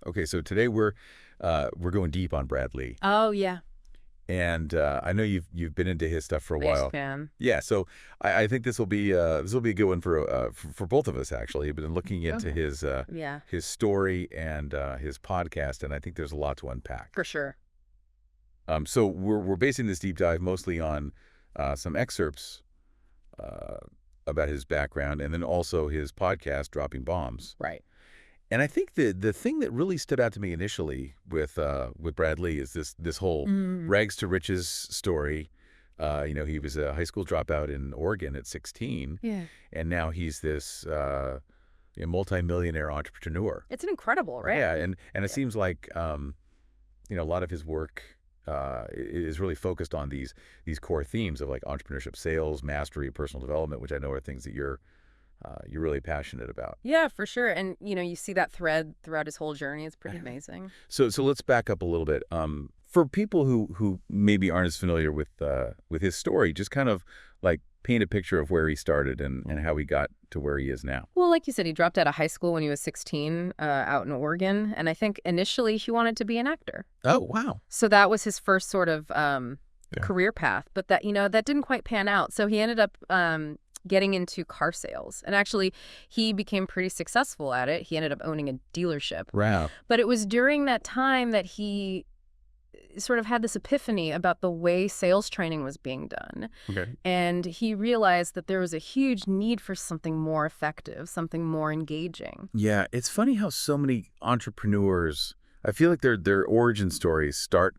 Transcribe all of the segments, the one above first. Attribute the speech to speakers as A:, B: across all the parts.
A: Okay, so today we're going deep on Brad Lee,
B: Oh, yeah.
A: and I know you've been into his stuff for a
B: Biggest
A: while.
B: fan.
A: Yeah, so I think this will be a good one for both of us actually. I've been looking into
B: Okay.
A: his
B: Yeah,
A: his story and his podcast, and I think there's a lot to unpack.
B: for sure.
A: So we're basing this deep dive mostly on some excerpts uh, about his background, and then also his podcast, Dropping Bombs.
B: Right.
A: And I think the thing that really stood out to me initially with Brad Lee is this whole
B: Mm.
A: rags to riches story. He was a high school dropout in Oregon at 16,
B: Yeah.
A: and now he's this multimillionaire entrepreneur.
B: It's incredible, right?
A: Yeah, and it
B: Yeah.
A: seems like a lot of his work is really focused on these core themes of like entrepreneurship, sales, mastery, personal development, which I know are things that you're really passionate about.
B: Yeah, for sure. And, you see that thread throughout his whole journey. It's pretty amazing.
A: So let's back up a little bit. For people who maybe aren't as familiar with his story, just kind of like paint a picture of where he started and how he got to where he is now.
B: Well, like you said, he dropped out of high school when he was 16 out in Oregon. And I think initially he wanted to be an actor.
A: Oh, wow.
B: So that was his first sort of
A: Yeah.
B: career path. But that didn't quite pan out. So he ended up getting into car sales. And actually, he became pretty successful at it. He ended up owning a dealership.
A: Wow.
B: But it was during that time that he sort of had this epiphany about the way sales training was being done.
A: Okay.
B: And he realized that there was a huge need for something more effective, something more engaging.
A: Yeah, it's funny how so many entrepreneurs, I feel like their origin stories start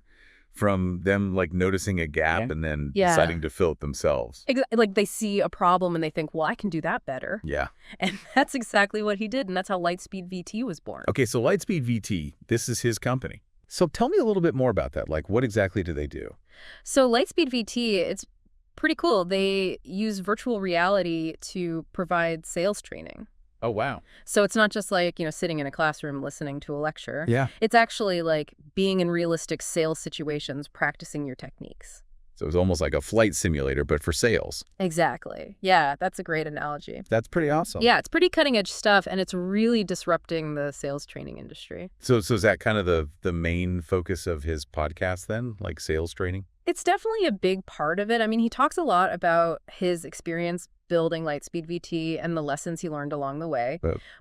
A: from them like noticing a gap and then
B: Yeah.
A: deciding to fill it themselves.
B: Like they see a problem and they think, well, I can do that better.
A: Yeah.
B: And that's exactly what he did. And that's how Lightspeed VT was born.
A: Okay, so Lightspeed VT, this is his company. So tell me a little bit more about that. Like, what exactly do they do?
B: So Lightspeed VT, it's pretty cool. They use virtual reality to provide sales training.
A: Oh, wow.
B: So it's not just like, sitting in a classroom listening to a lecture.
A: Yeah.
B: It's actually like being in realistic sales situations, practicing your techniques.
A: So it's almost like a flight simulator, but for sales.
B: Exactly. Yeah, that's a great analogy.
A: That's pretty awesome.
B: Yeah, it's pretty cutting edge stuff, and it's really disrupting the sales training industry.
A: So is that kind of the main focus of his podcast then, like sales training?
B: It's definitely a big part of it. I mean, he talks a lot about his experience building Lightspeed VT and the lessons he learned along the way.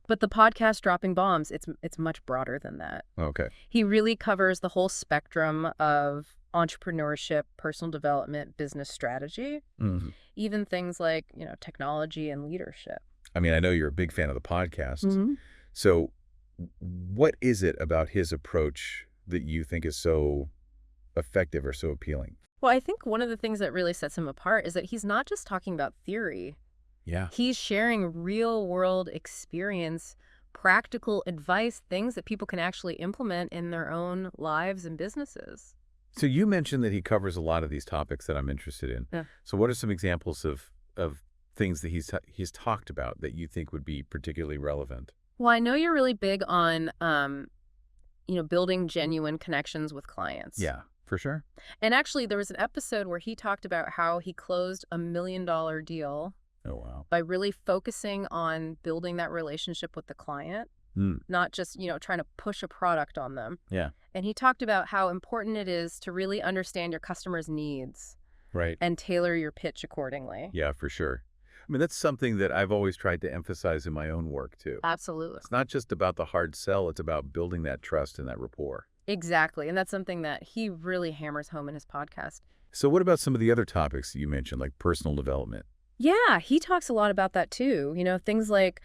B: But the podcast Dropping Bombs, it's much broader than that.
A: Okay.
B: He really covers the whole spectrum of entrepreneurship, personal development, business strategy,
A: Mm-hmm.
B: even things like, technology and leadership.
A: I mean, I know you're a big fan of the podcast.
B: Mm-hmm.
A: So what is it about his approach that you think is so effective or so appealing?
B: Well, I think one of the things that really sets him apart is that he's not just talking about theory.
A: Yeah.
B: He's sharing real-world experience, practical advice, things that people can actually implement in their own lives and businesses.
A: So you mentioned that he covers a lot of these topics that I'm interested in.
B: Yeah.
A: So what are some examples of things that he's talked about that you think would be particularly relevant?
B: Well, I know you're really big on, building genuine connections with clients.
A: Yeah, for sure.
B: And actually, there was an episode where he talked about how he closed $1 million deal
A: Oh, wow.
B: by really focusing on building that relationship with the client, not just, trying to push a product on them.
A: Yeah.
B: And he talked about how important it is to really understand your customer's needs
A: Right.
B: and tailor your pitch accordingly.
A: Yeah, for sure. I mean, that's something that I've always tried to emphasize in my own work, too.
B: Absolutely.
A: It's not just about the hard sell. It's about building that trust and that rapport.
B: Exactly. And that's something that he really hammers home in his podcast.
A: So what about some of the other topics that you mentioned, like personal development?
B: Yeah, he talks a lot about that too. Things like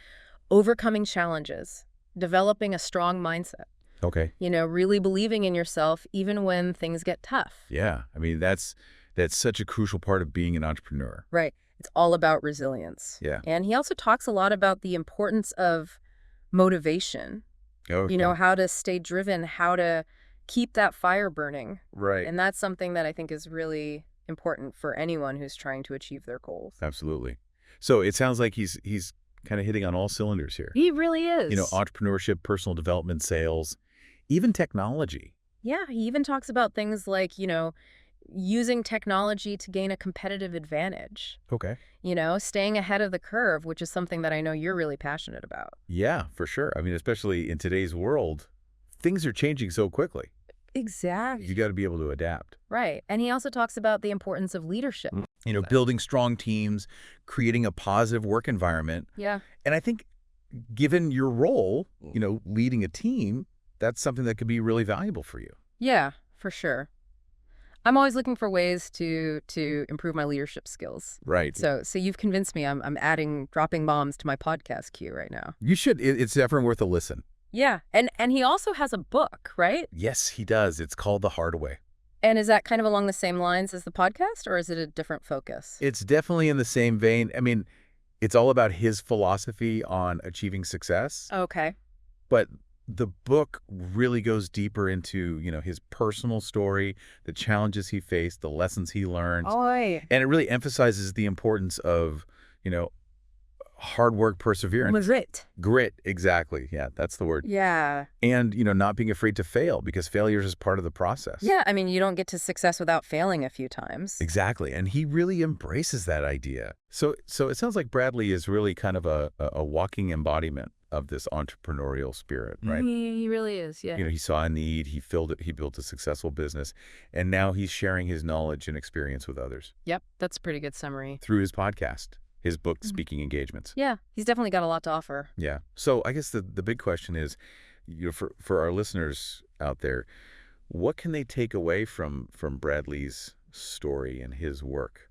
B: overcoming challenges, developing a strong mindset,
A: Okay.
B: really believing in yourself even when things get tough.
A: Yeah. I mean, that's such a crucial part of being an entrepreneur.
B: Right. It's all about resilience.
A: Yeah.
B: And he also talks a lot about the importance of motivation,
A: Okay.
B: how to stay driven, how to keep that fire burning.
A: Right.
B: And that's something that I think is really important for anyone who's trying to achieve their goals.
A: Absolutely. So it sounds like he's kind of hitting on all cylinders here.
B: He really is.
A: Entrepreneurship, personal development, sales, even technology.
B: Yeah, he even talks about things like, using technology to gain a competitive advantage,
A: Okay.
B: staying ahead of the curve, which is something that I know you're really passionate about.
A: Yeah, for sure. I mean, especially in today's world, things are changing so quickly.
B: Exactly.
A: You got to be able to adapt.
B: Right. And he also talks about the importance of leadership.
A: You know, building strong teams, creating a positive work environment.
B: Yeah.
A: And I think given your role, you know, leading a team, that's something that could be really valuable for you.
B: Yeah, for sure. I'm always looking for ways to improve my leadership skills.
A: Right.
B: So you've convinced me. I'm adding dropping bombs to my podcast queue right now.
A: You should. It's definitely worth a listen.
B: Yeah. And he also has a book, right?
A: Yes, he does. It's called The Hard Way.
B: And is that kind of along the same lines as the podcast, or is it a different focus?
A: It's definitely in the same vein. I mean, it's all about his philosophy on achieving success.
B: Okay.
A: But the book really goes deeper into, you know, his personal story, the challenges he faced, the lessons he learned.
B: Oy.
A: And it really emphasizes the importance of, you know, hard work, perseverance. Grit, exactly. Yeah, that's the word.
B: Yeah.
A: And, you know, not being afraid to fail, because failure is part of the process.
B: Yeah, I mean, you don't get to success without failing a few times.
A: Exactly. And he really embraces that idea. So it sounds like Bradley is really kind of a walking embodiment of this entrepreneurial spirit, right?
B: He really is, yeah.
A: You know, he saw a need, he filled it, he built a successful business, and now he's sharing his knowledge and experience with others.
B: Yep, that's a pretty good summary.
A: Through his podcast, his book, Speaking Engagements.
B: Yeah, he's definitely got a lot to offer.
A: Yeah. So I guess the big question is, you know, for our listeners out there, what can they take away from Bradley's story and his work?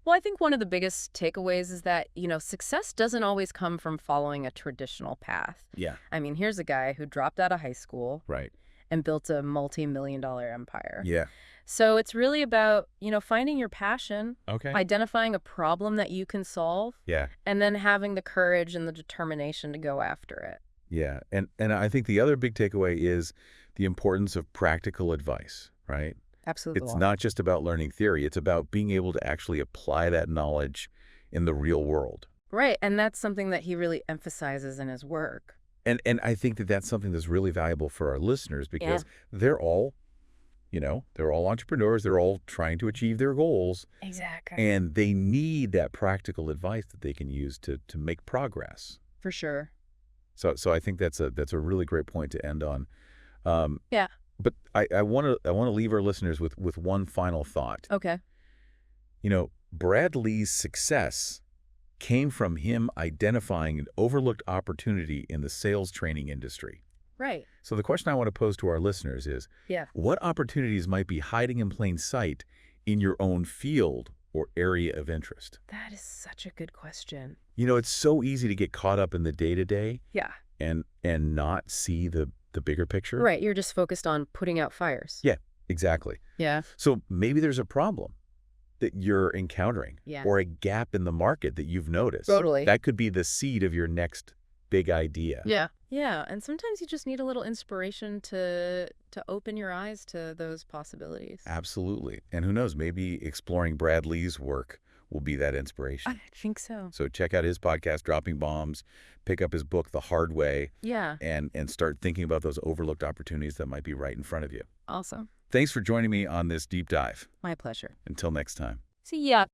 B: Well, I think one of the biggest takeaways is that, you know, success doesn't always come from following a traditional path.
A: Yeah.
B: I mean, here's a guy who dropped out of high school
A: Right.
B: and built a multi-million-dollar empire.
A: Yeah.
B: So it's really about, you know, finding your passion,
A: Okay.
B: identifying a problem that you can solve,
A: Yeah.
B: and then having the courage and the determination to go after it.
A: Yeah. And I think the other big takeaway is the importance of practical advice, right?
B: Absolutely.
A: It's not just about learning theory. It's about being able to actually apply that knowledge in the real world.
B: Right. And that's something that he really emphasizes in his work.
A: And I think that that's something that's really valuable for our listeners, because they're all, you know, they're all entrepreneurs. They're all trying to achieve their goals.
B: Exactly.
A: And they need that practical advice that they can use to make progress.
B: For sure.
A: So I think that's a really great point to end on.
B: Yeah.
A: But I want to leave our listeners with one final thought.
B: Okay.
A: You know, Brad Lee's success came from him identifying an overlooked opportunity in the sales training industry.
B: Right.
A: So the question I want to pose to our listeners is, what opportunities might be hiding in plain sight in your own field or area of interest?
B: That is such a good question.
A: You know, it's so easy to get caught up in the day-to-day and not see the bigger picture.
B: Right. You're just focused on putting out fires.
A: Yeah, exactly.
B: Yeah.
A: So maybe there's a problem that you're encountering or a gap in the market that you've noticed.
B: Totally.
A: That could be the seed of your next big idea.
B: Yeah. Yeah. And sometimes you just need a little inspiration to open your eyes to those possibilities.
A: Absolutely. And who knows, maybe exploring Brad Lee's work will be that inspiration.
B: I think so.
A: So check out his podcast, Dropping Bombs, pick up his book, The Hard Way, and start thinking about those overlooked opportunities that might be right in front of you.
B: Awesome.
A: Thanks for joining me on this deep dive.
B: My pleasure.
A: Until next time.
B: See ya.